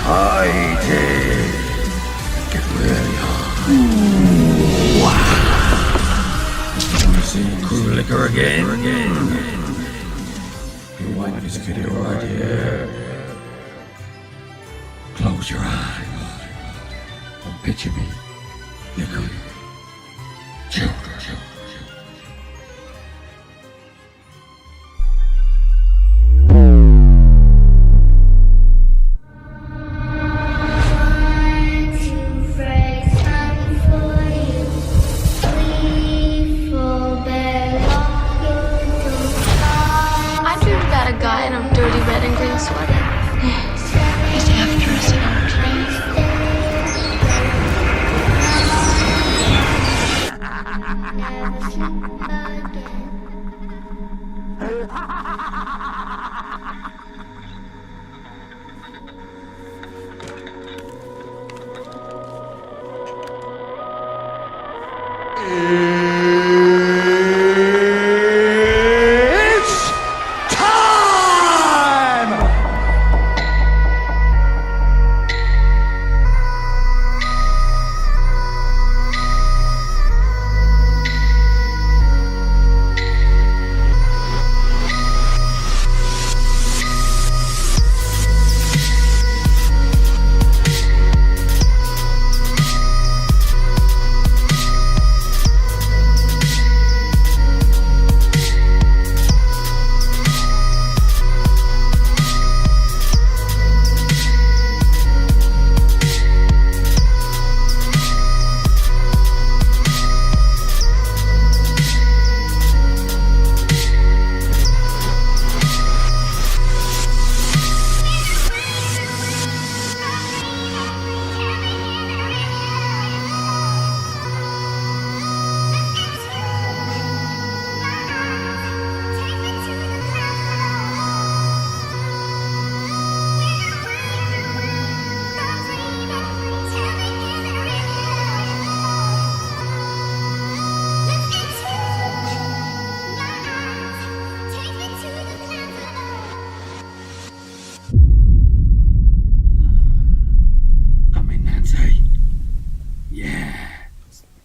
Hiding. Get really high. Wow. Wanna see crew liquor again? Your wife is kidding right here. Close your eyes and picture me liquor children.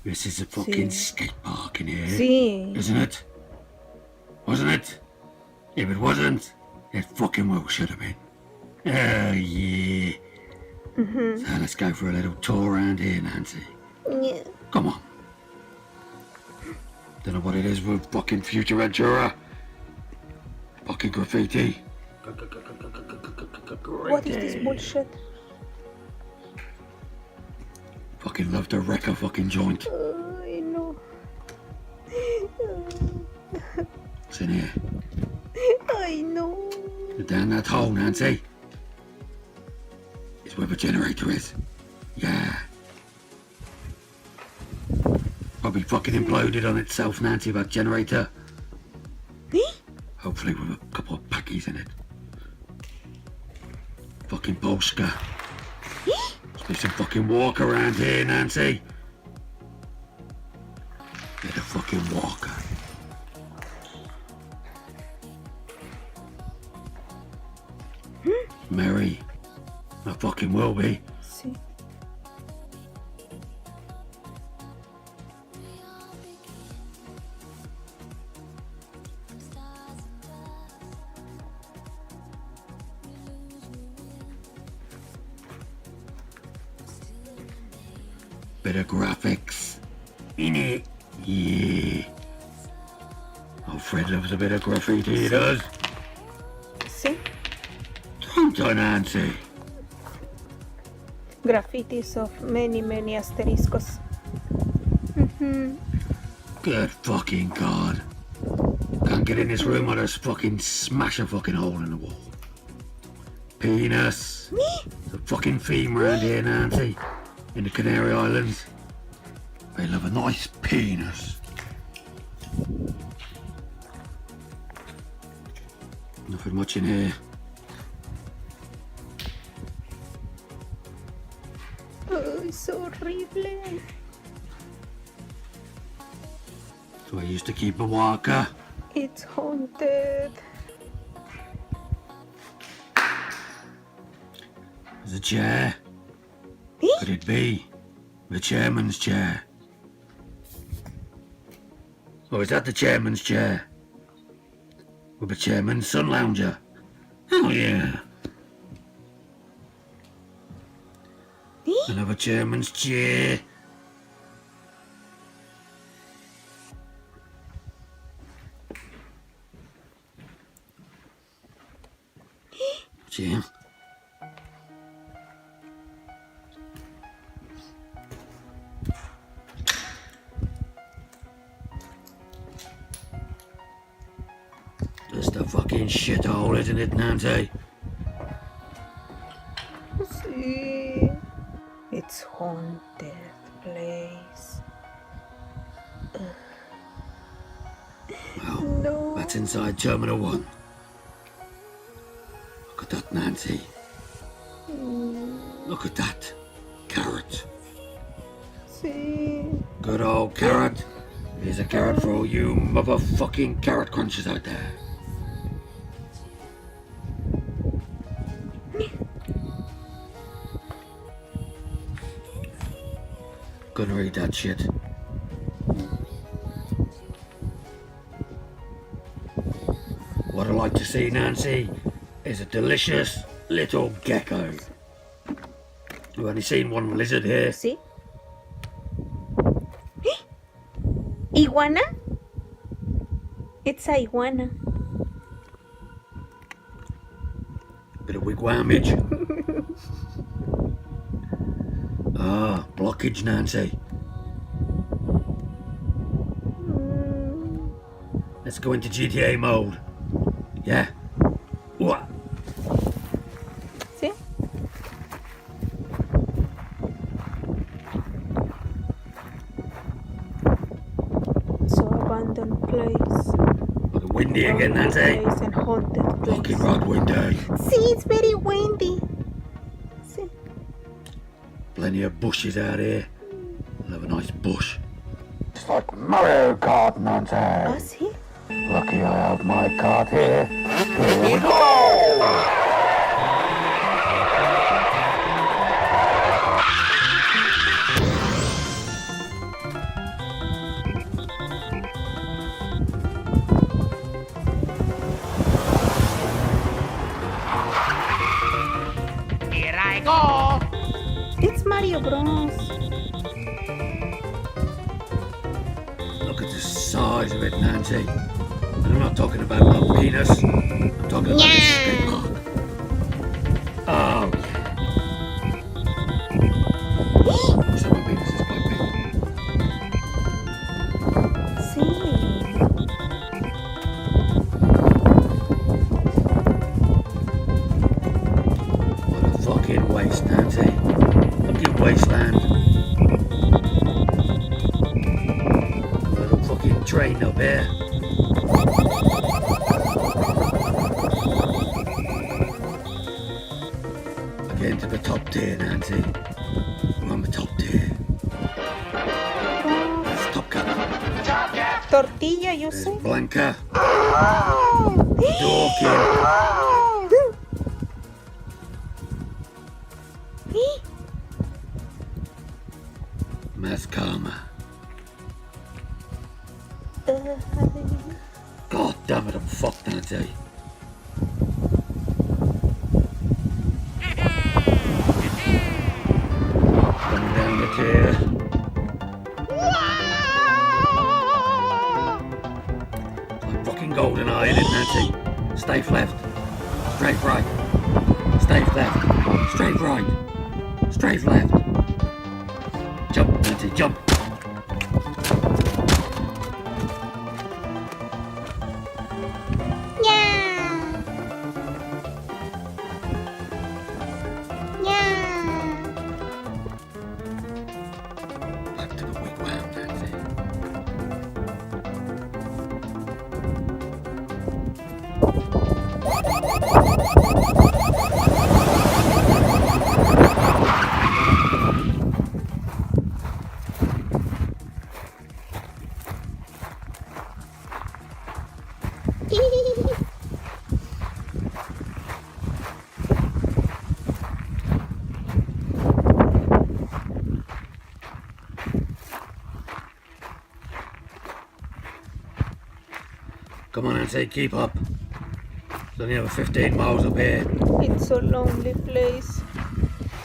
This is a fucking skate park in here. Sí. Isn't it? Wasn't it? If it wasn't, it fucking well should have been. Oh, yeah. So let's go for a little tour around here, Nancy. Yeah. Come on. Don't know what it is with fucking Fuerteventura. Fucking graffiti. What is this bullshit? Fucking love to wreck a fucking joint. I know. It's in here. I know. Down that hole, Nancy. Is where the generator is. Yeah. Probably fucking imploded on itself, Nancy, that generator. Hopefully with a couple of packies in it. Fucking Polska. Must be some fucking walk around here, Nancy. Get a fucking walker. Mary. I fucking will be. Sí. Bit of graphics in it. Yeah. Oh, Fred loves a bit of graffiti, he does. Sí. Don't I, Nancy? Graffitis of many asteriscos. Good fucking God. Can't get in this room or just fucking smash a fucking hole in the wall. Penis. The fucking theme around here, Nancy. In the Canary Islands. They love a nice penis. Nothing much in here. Oh, es horrible. So I used to keep a walker. It's haunted. There's There's a chair. Eh? Could it be the chairman's chair? Or is that the chairman's chair? With the chairman's sun lounger? Oh yeah. Eh? Another chairman's chair. Chair. Just a fucking shithole, isn't it, Nancy? See, it's haunted place. Well, No. that's inside Terminal 1. Look at that, Nancy. Look at that. Carrot. See. Good old carrot. Here's a carrot for all you motherfucking carrot crunchers out there. Gonna read that shit. What I'd like to see, Nancy, is a delicious little gecko. We've only seen one lizard here. See. Iguana? It's a iguana. Bit of wigwamage. Ah, blockage, Nancy. Let's go into GTA mode. Yeah. What? See? So abandoned place. Fucking windy again, Abandoned Nancy. place and haunted place. Fucking rod windy. See, it's very windy. See? Plenty of bushes out here. Love a nice bush. It's like Mario Kart, Nancy. Oh, see? Lucky I have my card here. Here we go! Here I go! It's Mario Bros. Look at the size of it, Nancy. And I'm not talking about my penis. I'm talking about the skate park. Oh, yeah. So my penis is quite big. See? What a fucking waste, Nancy. Fucking wasteland. A little fucking train up here. Again to the top tier, Nancy. We're on the top tier. That's Top Cat. Tortilla, you There's say? Blanca. Oh. Dorkin. Mascama. God damn it, I'm fucked, Nancy. Coming down the tier. Like fucking golden eye, isn't it, Nancy? Stay left. Straight right. Stay left. Straight right. Straight left. Jump, Nancy, jump. Back to the wigwam, Nancy. Come on, Nancy, keep up. It's only over 15 miles up here. It's a lonely place.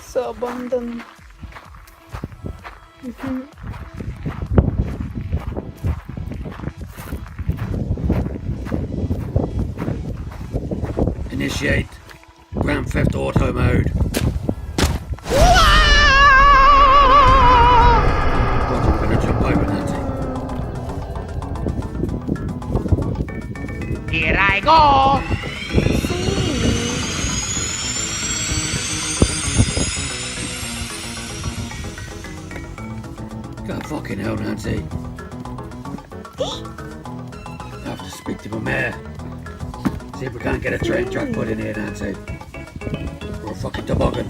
So abandoned. Initiate Grand Theft Auto mode. Roger, we're gonna jump over, Nancy. Here I go! God fucking hell, Nancy. I have to speak to my mayor. See if we can't get a train track put in here, Nancy. Or a fucking toboggan.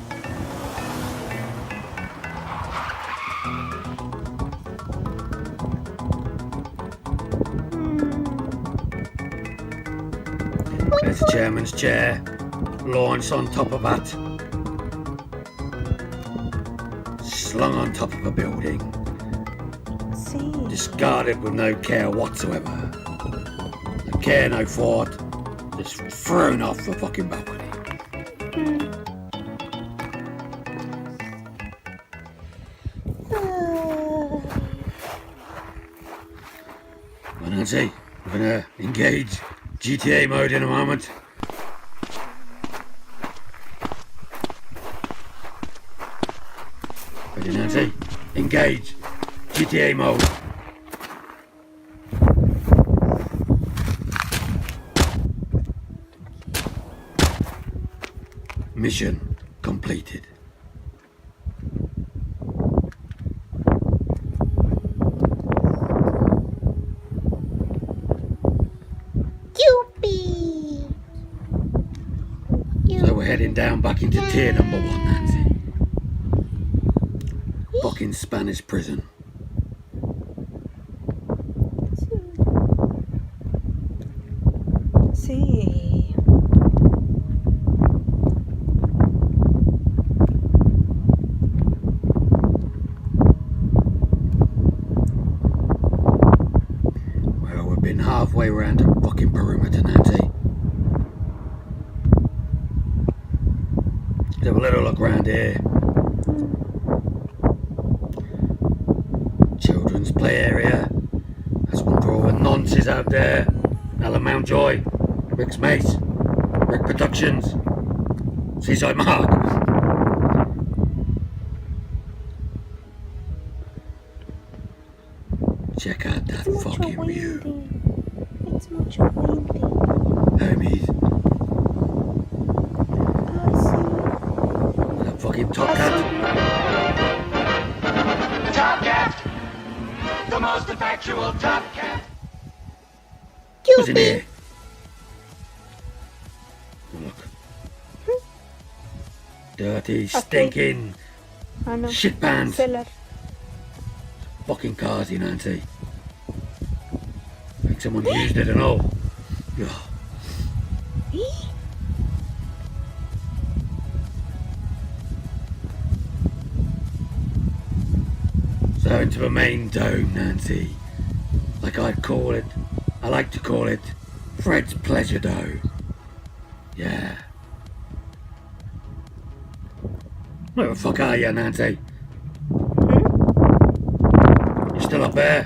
There's the chairman's chair. Launched on top of that. Slung on top of a building. See. Discarded with no care whatsoever. No care, no thought. Just thrown off the fucking balcony. Well, Nancy, we're gonna engage GTA mode in a moment. Ready, Nancy? Engage GTA mode. Mission completed. Yuppie! So we're heading down back into tier number 1, Nancy. Fucking Spanish prison. See. Well, we've been halfway around the fucking perimeter, Nancy. Let's have a little look around here. Children's play area. That's one for all the nonces out there. Alan Mountjoy, Rick's Mate, Rick Productions, Seaside Mark. Check out that It's mucho fucking view. windy. It's mucho windy. Homies, I that fucking top cat. Top Cat! The most effectual Top Cat! see. Who's in here? Look. Dirty, stinking I know. shit pants. Cellar. Fucking cars, you Nancy. Like someone used it and all. Yeah. So into the main dome, Nancy. Like I'd call it. I like to call it Fred's Pleasure Dome. Yeah. Where the fuck are you, Nancy? You still up there?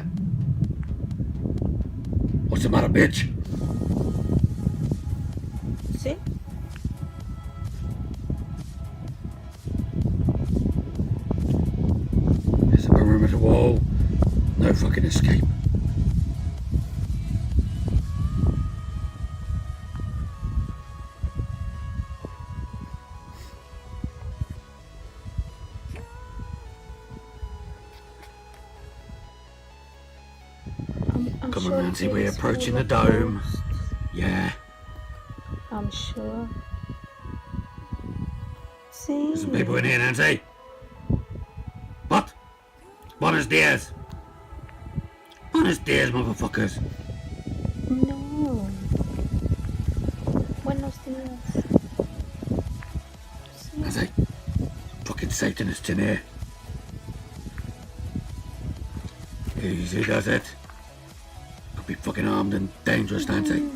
What's the matter, bitch? See? There's a perimeter wall. No fucking escape. I'm Come sure on, Nancy, it we're is approaching full the of dome. ghosts. Yeah. I'm sure. See? There's some people in here, Nancy. What? Buenos dias. Buenos dias, motherfuckers. No. Buenos dias. Sí. Nancy. Fucking Satanists in here. Easy does it. Could be fucking armed and dangerous, Nancy.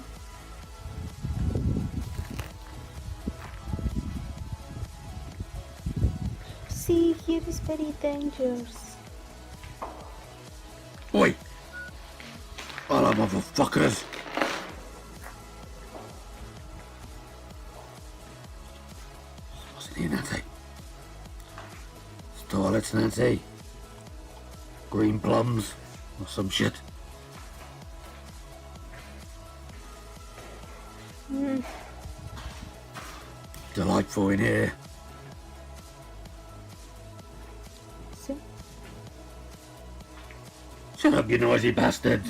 See, here is very dangerous. Oi! Hello, motherfuckers! What's in here, Nancy? It's toilets, Nancy. Green plums or some shit. Delightful in here. See? Shut up, you noisy bastard.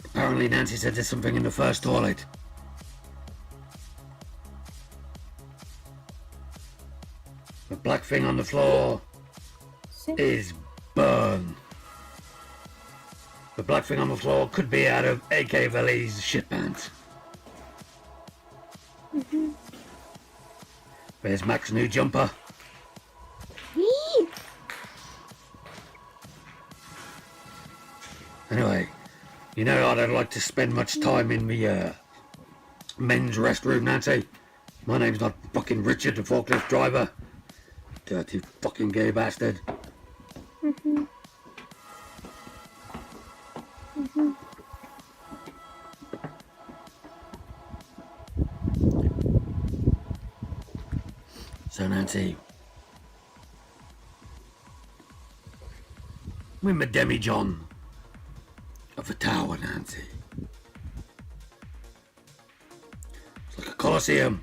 Apparently Nancy said there's something in the first toilet. The black thing on the floor See? is burn. The black thing on the floor could be out of AK Valley's shit pants. There's Mac's new jumper. Eee! Anyway, you know I don't like to spend much time in the men's restroom, Nancy. My name's not fucking Richard, the forklift driver. Dirty fucking gay bastard. So Nancy, we're my demi-john of the tower, Nancy. It's like a coliseum.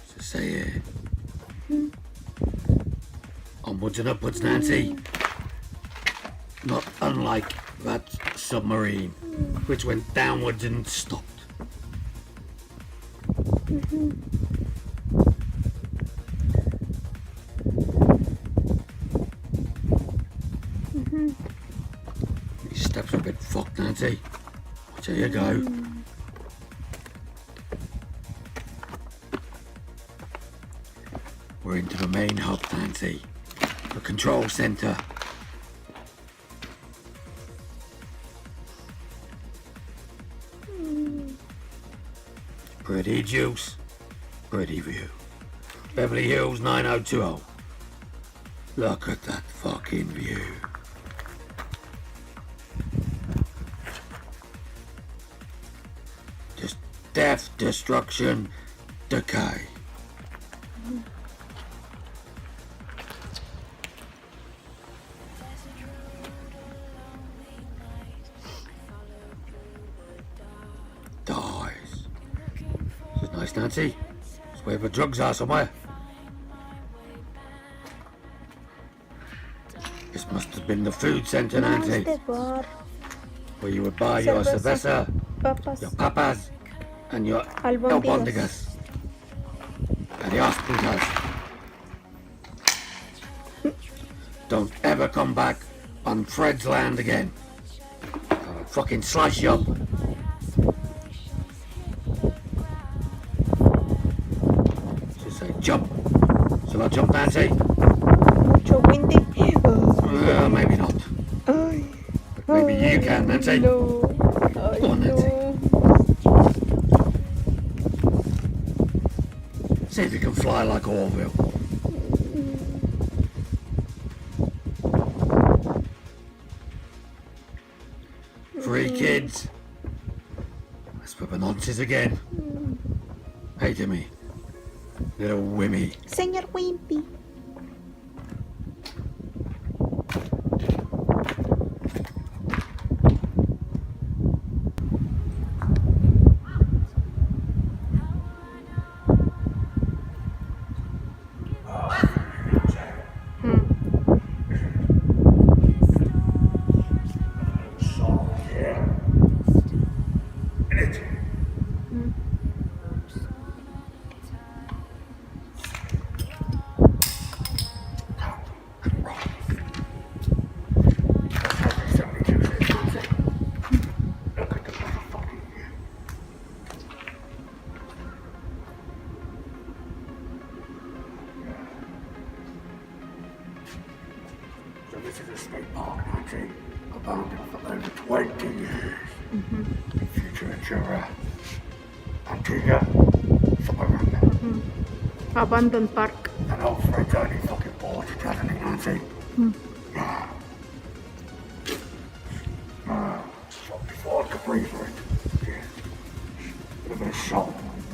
So say it. Onwards and upwards, Nancy. Not unlike that submarine, which went downwards and stopped. These steps are a bit fucked, Nancy. Watch how you go. We're into the main hub, Nancy. The control center. Pretty juice. Pretty view. Beverly Hills 9020. Look at that fucking view. Just death, destruction, decay. Dies. This is nice, Nancy. It's where the drugs are somewhere. This must have been the food center, Nancy. The bar. Where you would buy your cerveza, Papas. your papas, and your Albóndigas. albóndigas. And the hospitals. Don't ever come back on Fred's land again. I'll fucking slice you up. Just say jump. Shall I jump, Nancy? Mucho windy. Maybe not. Ay. Maybe you can, Nancy. No. Ay, Go on, Nancy. no. See if you can fly like Orville. Three kids. That's for the nonsense again. Hey, Timmy. Little Wimmy. Señor Wimpy. So this is a state park, Nancy. Abandoned for over 20 years. Fuerteventura, Antigua, somewhere around there. Abandoned park. And old Fred's only fucking bought it, hasn't he, Nancy? Yeah. Well, before I could breathe for it, yeah. Would have been shot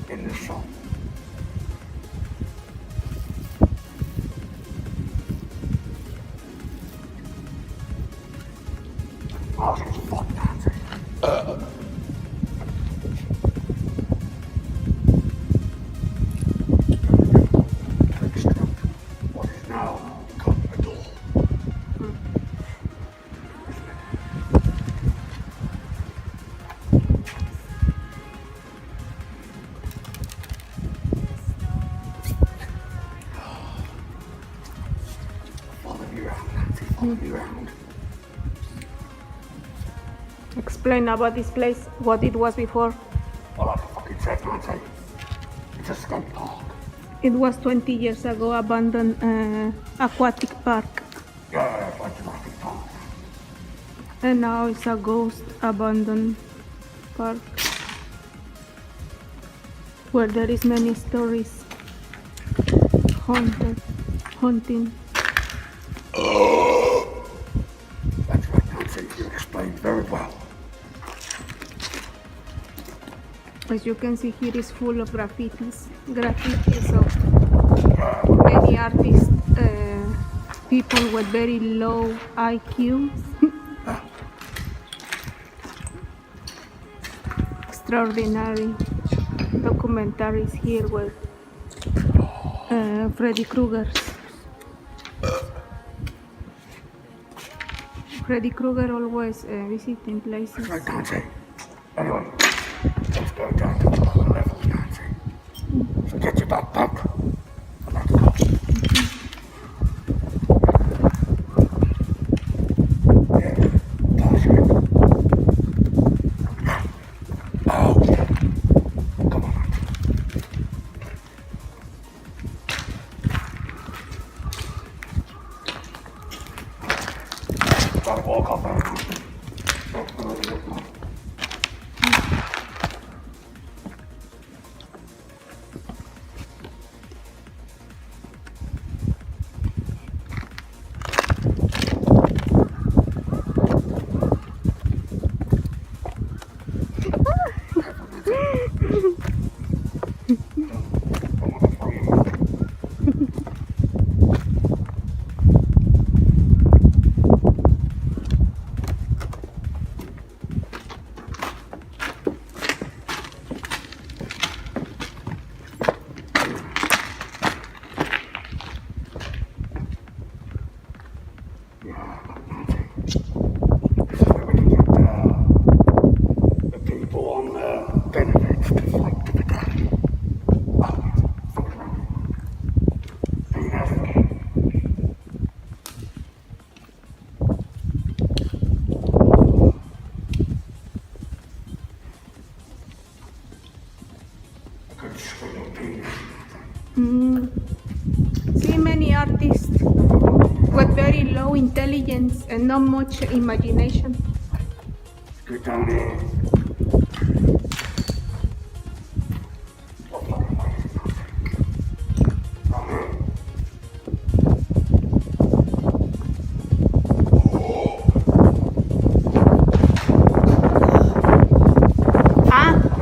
in the sun. Oh, this is fuck, Nancy. Extract what is now become a door. Follow me around, Nancy. Follow me around. Explain about this place, what it was before. Well, like I fucking said, Nancy. It's a skate park. It was 20 years ago, abandoned aquatic park. Yeah, it's like a skate park. And now it's a ghost abandoned park. Where there is many stories. Haunting. That's right, Nancy. You explained very well. As you can see, here is full of graffitis of many artists, people with very low IQ. Extraordinary documentaries here with Freddy Krueger. Freddy Krueger always visiting places. That's right, Nancy. Anyway, let's go down to the lower level, Nancy. So get your backpack. And let's go. Yeah, pass it. Oh, yeah. Come on, Nancy. Gotta walk up there. See many artists with very low intelligence and not much imagination. Go down here.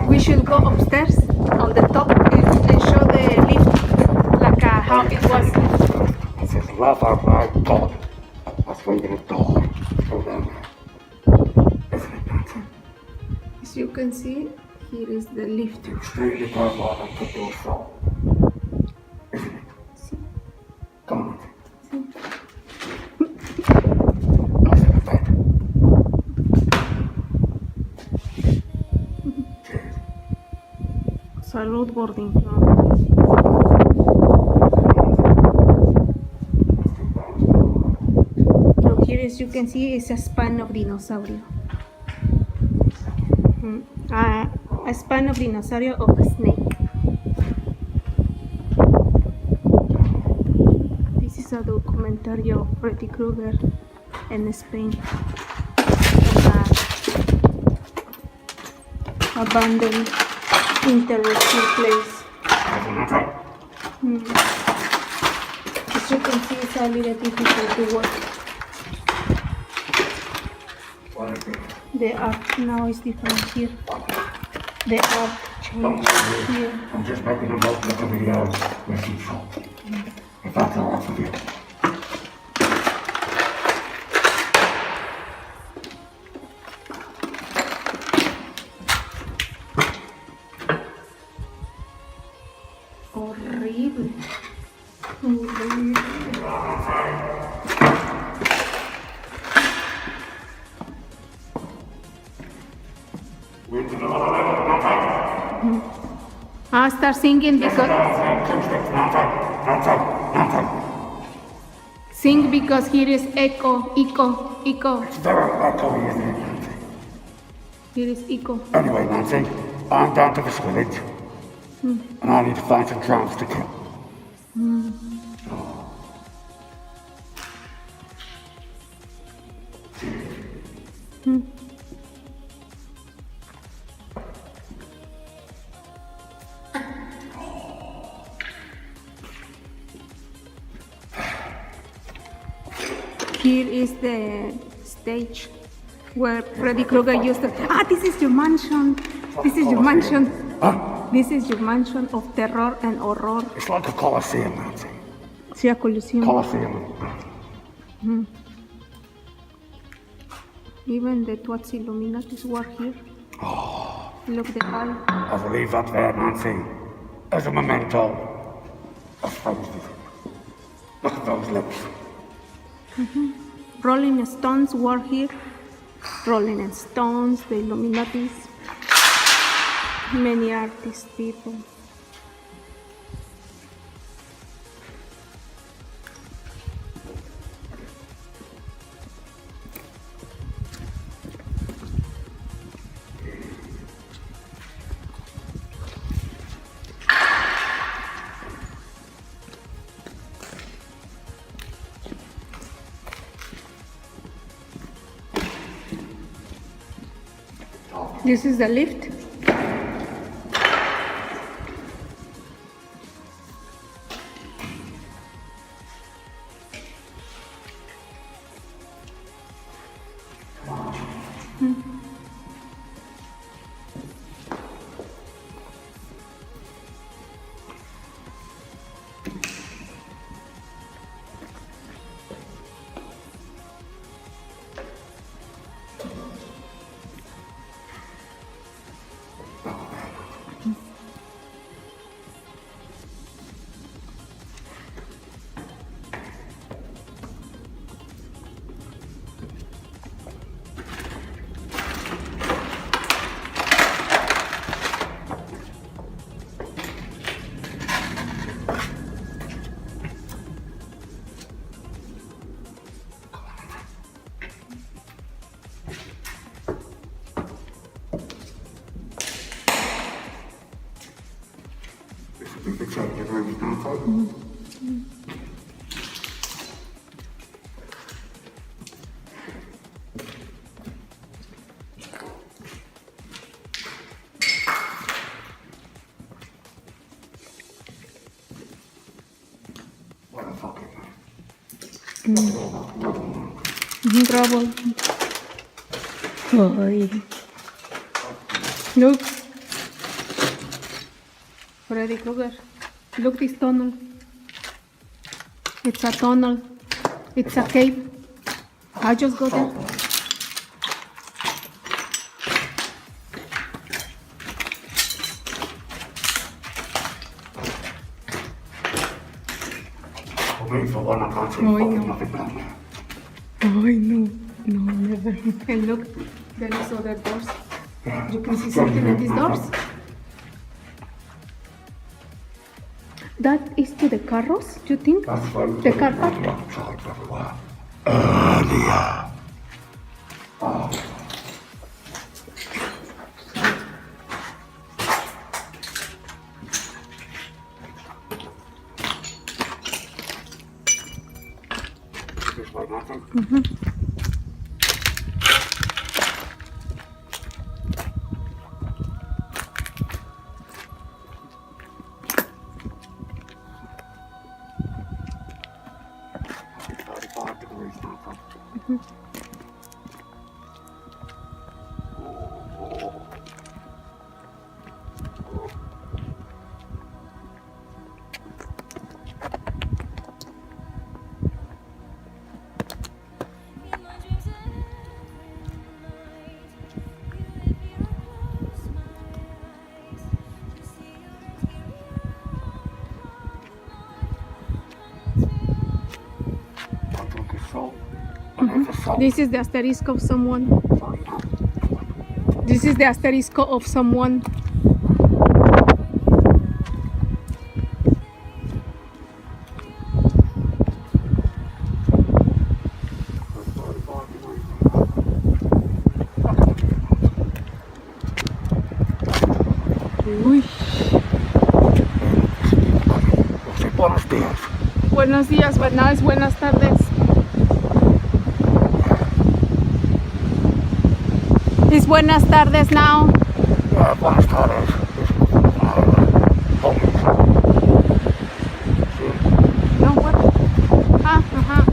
We should go upstairs on the top and show the lift, like how it was. It says lava, my God. That's where you're gonna die. Go down there. Isn't it, Nancy? As you can see, here is the lift. Extremely powerful and put your soul. Isn't it? See? Come on, Nancy. Nice little bed. Cheers. Salud, boarding. So here, as you can see, is a span of dinosaurio. A span of dinosaurio of a snake. This is a documentary of Freddy Krueger. in Spain. Abandoned, interesting place. As you can see, it's a little difficult to work. The art now is different here. The art changed here. I'm just making a note of the video where she's from. If that's all right with you. Horrible. Horrible. Start singing because sing because here is echo. It's very echoey, isn't it, Nancy? Here is echo. Anyway, Nancy, I'm down to this village. And I need to find some drums to kill. Here is the stage where Freddy Krueger used to. This is your mansion. This is your mansion. Huh? This is your mansion of terror and horror. It's like a coliseum, Nancy. Sí, a Coliseum. Coliseum. Even the Tuat's Illuminatis were here. Look the eye. I will leave that there, Nancy, as a memento of Freddy's visit. Look at those lips. Rolling Stones were here. Rolling Stones, the Illuminatis. Many artists, people. This is the lift. Trouble. Look. Freddy Krueger. Look this tunnel. It's a tunnel. It's a cave. I just go there. Oh, no, never. And look, there is other doors. You can see something in these doors. That is to the carros, you think? The car park? Earlier. This way, Nathan. This is the asterisk of someone. This is the asterisk of someone. Uy. Buenos días. Buenos días, but now it's buenas tardes. It's buenas tardes now. Buenas tardes. No, what? Ajá.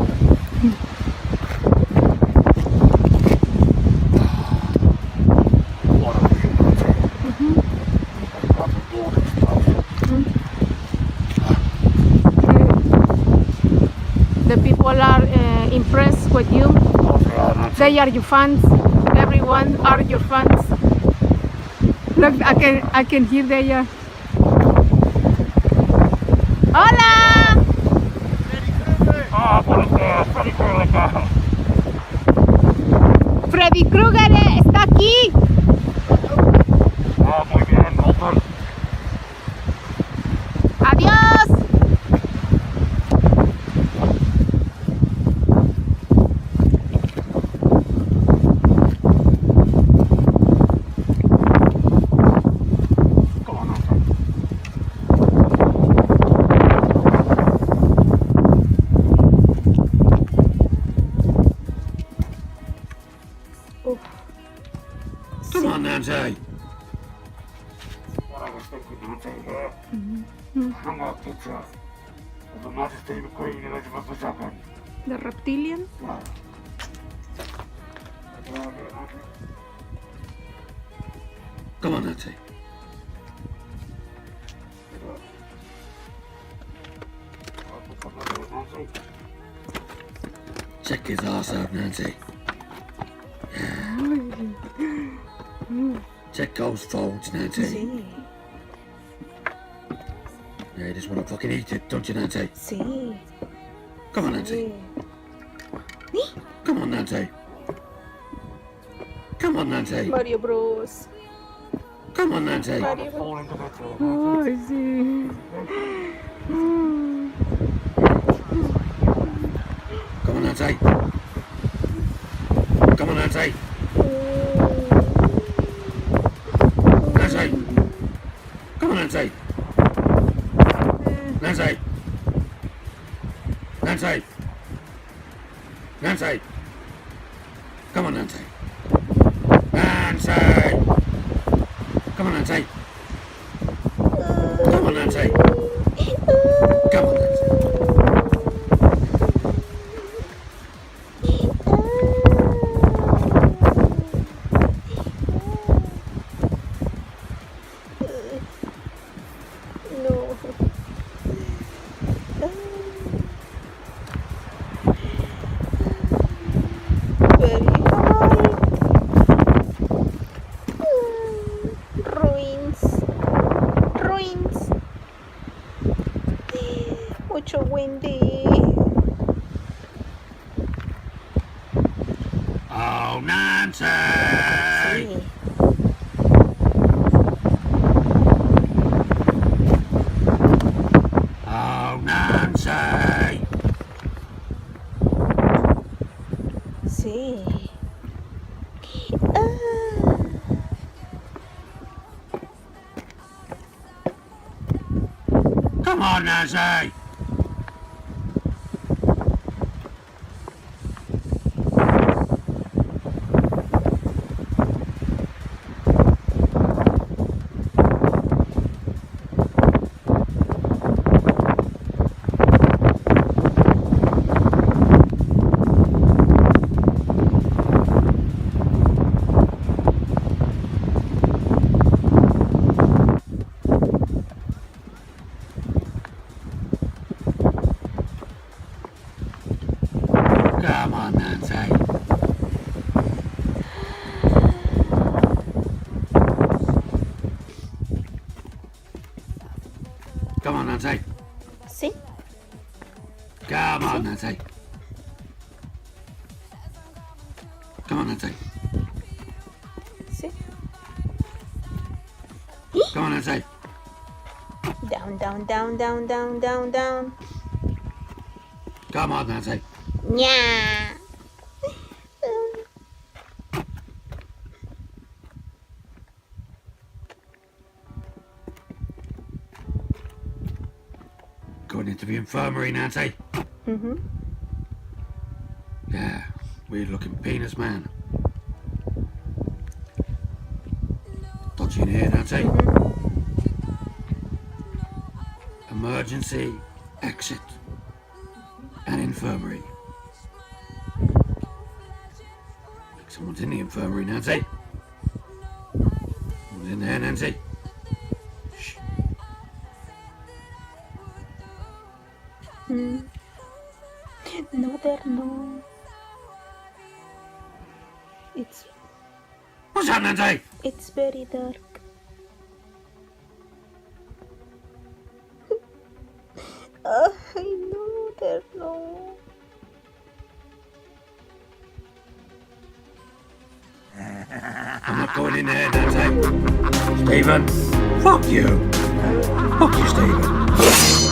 The people are impressed with you. They are your fans. Everyone are your fans. Look, I can hear they are. Hola. Buenos días, Freddy Krueger. Freddy Krueger está aquí. Muy bien, Walter. Adiós. Come on, Nancy. What I was thinking, Nancy, here. Hang up picture of Her Majesty the Queen Elizabeth II. The reptilian. Yeah. Come on, Nancy. Check his ass out, Nancy. Check those folds, Nancy. Sí, Yeah, you just want to fucking eat it, don't you, Nancy? sí, Come on, Nancy. sí. Come on, Nancy. Come on, Nancy. Mario Bros. Come on, Nancy. Mario Fall into that Ay, sí. Come on, Nancy. Come on, Nancy. Nancy. Come on, Nancy. Nancy. Nancy. Nancy. Come on, Nancy. Nancy. Come on, Nancy. Come on, Nancy. Come on, Nancy. No. Very hard. Ruins. Ruins. Mucho windy. Oh, Nancy. Sí. Oh, Nancy. Sí. Come on, Nancy. Nancy. Come on, Nancy. See? Come on, Nancy. Down, down, down, down, down, down, down. Come on, Nancy. Yeah. Going into the infirmary, Nancy. Mm-hmm. Yeah, weird looking penis man. Dodgy in here, Nancy. Emergency exit and infirmary. Someone's in the infirmary, Nancy. Someone's in there, Nancy. Shh. No, there, no. What's that, Nancy? It's very dark. I know, there, no. I'm not going in there, Nancy. Stephen, fuck you. Fuck you, Stephen.